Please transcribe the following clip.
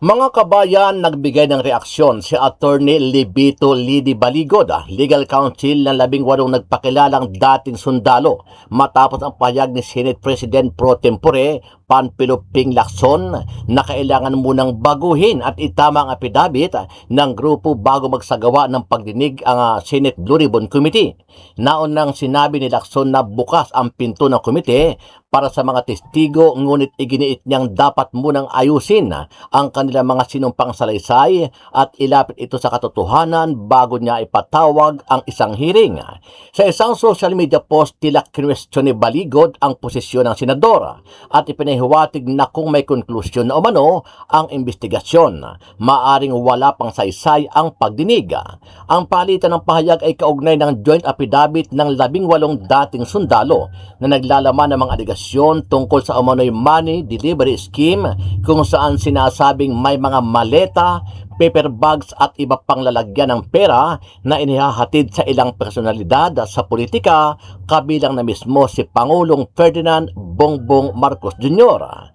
Mga kabayan, nagbigay ng reaksyon si Attorney Libito Lidi Baligod, Legal Counsel ng 18 nagpakilalang dating sundalo matapos ang pahayag ni Senate President Pro Tempore Panfilo Ping Lacson na kailangan munang baguhin at itama ang apidabit ng grupo bago magsagawa ng pagdinig ang Senate Blue Ribbon Committee. Naunang sinabi ni Lacson na bukas ang pinto ng komite para sa mga testigo, ngunit iginiit niyang dapat munang ayusin ang kanilang mga sinumpang salaysay at ilapit ito sa katotohanan bago niya ipatawag ang isang hearing. Sa isang social media post, tila kinwestiyon ni Baligod ang posisyon ng senador at ipinahiwatig na kung may konklusyon na umano ang investigasyon, maaring wala pang saysay ang pagdinig. Ang palitan ng pahayag ay kaugnay ng joint affidavit ng 18 dating sundalo na naglalaman ng mga aligasyon tungkol sa umano'y money delivery scheme kung saan sinasabing may mga maleta, paper bags at iba pang lalagyan ng pera na inihahatid sa ilang personalidad sa politika, kabilang na mismo si Pangulong Ferdinand Bongbong Marcos Jr.